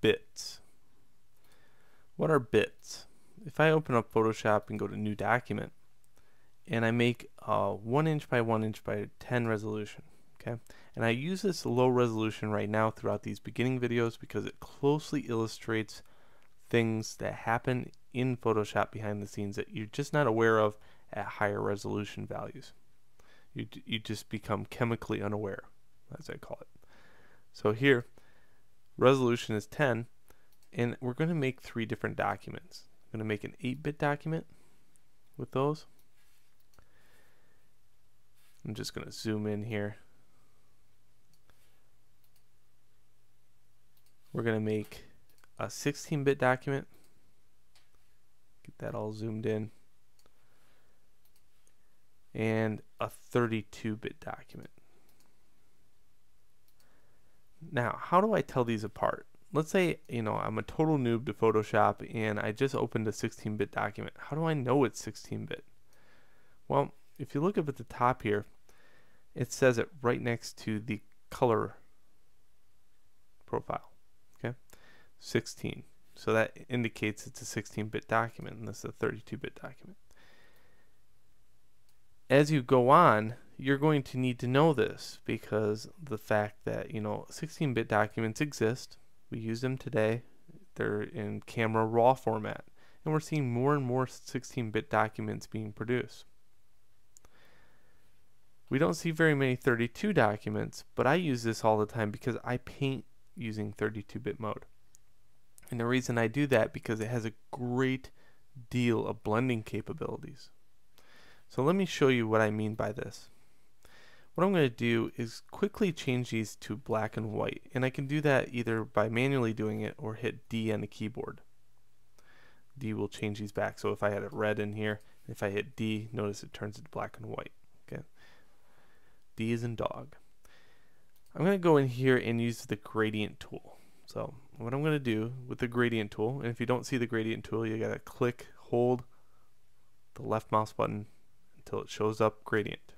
bits. What are bits? If I open up Photoshop and go to New Document, and I make a 1 inch by 1 inch by 10 resolution, okay? And I use this low resolution right now throughout these beginning videos because it closely illustrates things that happen in Photoshop behind the scenes that you're just not aware of at higher resolution values. You just become chemically unaware, as I call it. So here, resolution is 10, and we're going to make 3 different documents. I'm going to make an 8-bit document with those. I'm just going to zoom in here. We're going to make a 16-bit document. Get that all zoomed in. And a 32-bit document. Now, how do I tell these apart? Let's say, I'm a total noob to Photoshop and I just opened a 16-bit document. How do I know it's 16-bit? Well, if you look up at the top here, it says it right next to the color profile. Okay, 16. So that indicates it's a 16-bit document, and this is a 32-bit document. As you go on, you're going to need to know this because the fact that 16-bit documents exist. We use them today. They're in camera raw format, and we're seeing more and more 16-bit documents being produced. We don't see very many 32 documents, but I use this all the time because I paint using 32-bit mode. And the reason I do that because it has a great deal of blending capabilities. So let me show you what I mean by this. What I'm going to do is quickly change these to black and white, and I can do that either by manually doing it or hit D on the keyboard. D will change these back. So if I had a red in here, if I hit D, notice it turns into black and white. Okay. D is in dog. I'm going to go in here and use the gradient tool. So what I'm going to do with the gradient tool, and if you don't see the gradient tool, you got to hold the left mouse button until it shows up gradient.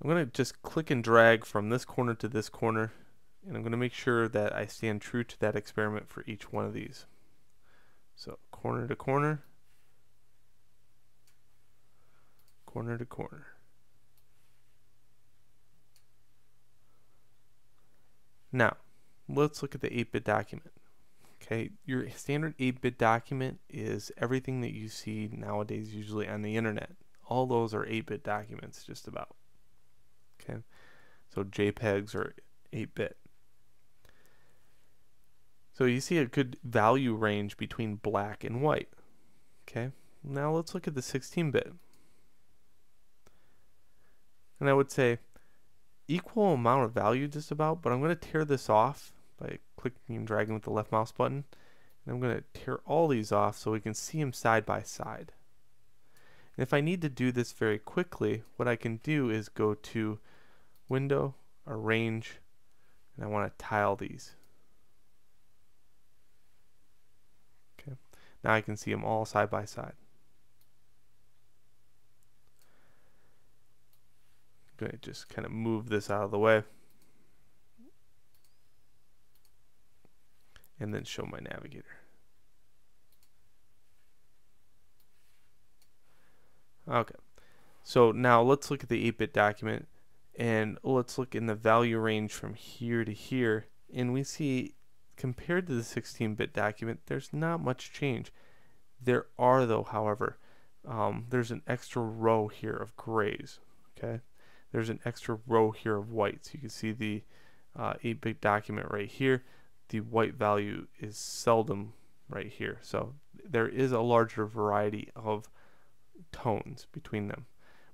I'm going to just click and drag from this corner to this corner, and I'm going to make sure that I stand true to that experiment for each one of these. So corner to corner, corner to corner. Now, let's look at the 8-bit document. Okay, your standard 8-bit document is everything that you see nowadays usually on the internet. All those are 8-bit documents, just about. Okay, so JPEGs are 8-bit. So you see a good value range between black and white. Okay, now let's look at the 16-bit. And I would say equal amount of value just about, but I'm going to tear this off by clicking and dragging with the left mouse button. And I'm going to tear all these off so we can see them side by side. And if I need to do this very quickly, what I can do is go to Window, Arrange, and I want to tile these. Okay. Now I can see them all side by side. I'm going to just kind of move this out of the way and then show my navigator. Okay, so now let's look at the 8-bit document and let's look in the value range from here to here, and we see compared to the 16-bit document there's not much change. There are though, however, there's an extra row here of grays. Okay, there's an extra row here of whites. You can see the 8-bit document right here. The white value is seldom right here, so there is a larger variety of tones between them.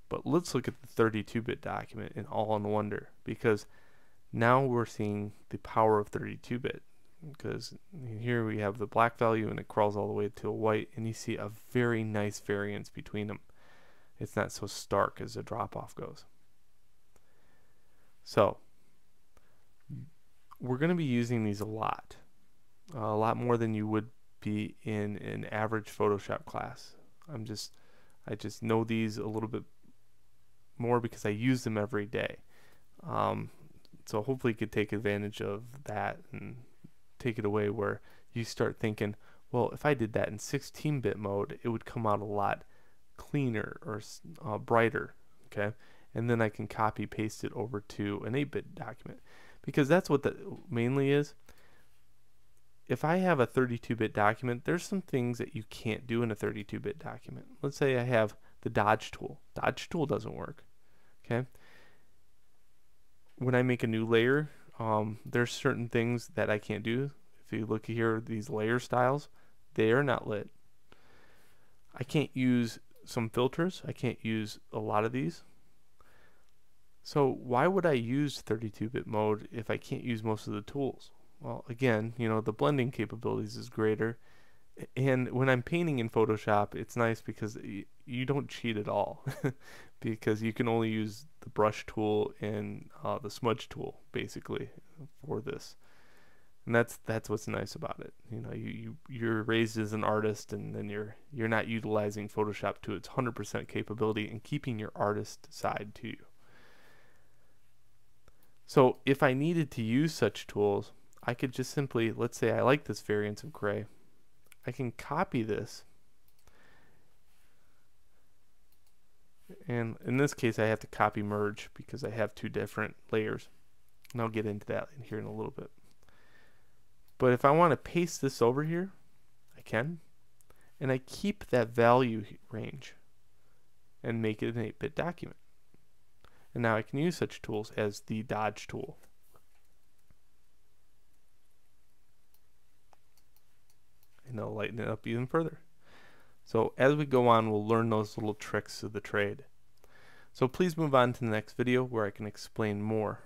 But let's look at the 32-bit document in all in wonder, because now we're seeing the power of 32-bit, because here we have the black value and it crawls all the way to a white, and you see a very nice variance between them. It's not so stark as the drop-off goes. So we're going to be using these a lot more than you would be in an average Photoshop class. I just know these a little bit more because I use them every day. So hopefully you could take advantage of that and take it away where you start thinking, well, if I did that in 16-bit mode, it would come out a lot cleaner or brighter, okay? And then I can copy paste it over to an 8-bit document, because that's what that mainly is. If I have a 32-bit document, there's some things that you can't do in a 32-bit document. Let's say I have the dodge tool. Dodge tool doesn't work, okay? When I make a new layer, there's certain things that I can't do. If you look here, these layer styles, they are not lit. I can't use some filters. I can't use a lot of these. So why would I use 32-bit mode if I can't use most of the tools? Well, again, you know, the blending capabilities is greater. And when I'm painting in Photoshop, it's nice because you don't cheat at all, because you can only use the brush tool and the smudge tool basically for this. And that's what's nice about it. You know, you're raised as an artist, and then you're not utilizing Photoshop to its 100% capability and keeping your artist side to you. So if I needed to use such tools, I could just simply, let's say I like this variance of gray. I can copy this, and in this case I have to copy merge because I have two different layers, and I'll get into that in here in a little bit. But if I want to paste this over here, I can, and I keep that value range and make it an 8-bit document. And now I can use such tools as the dodge tool. And I'll lighten it up even further. So as we go on, we'll learn those little tricks of the trade. So please move on to the next video where I can explain more.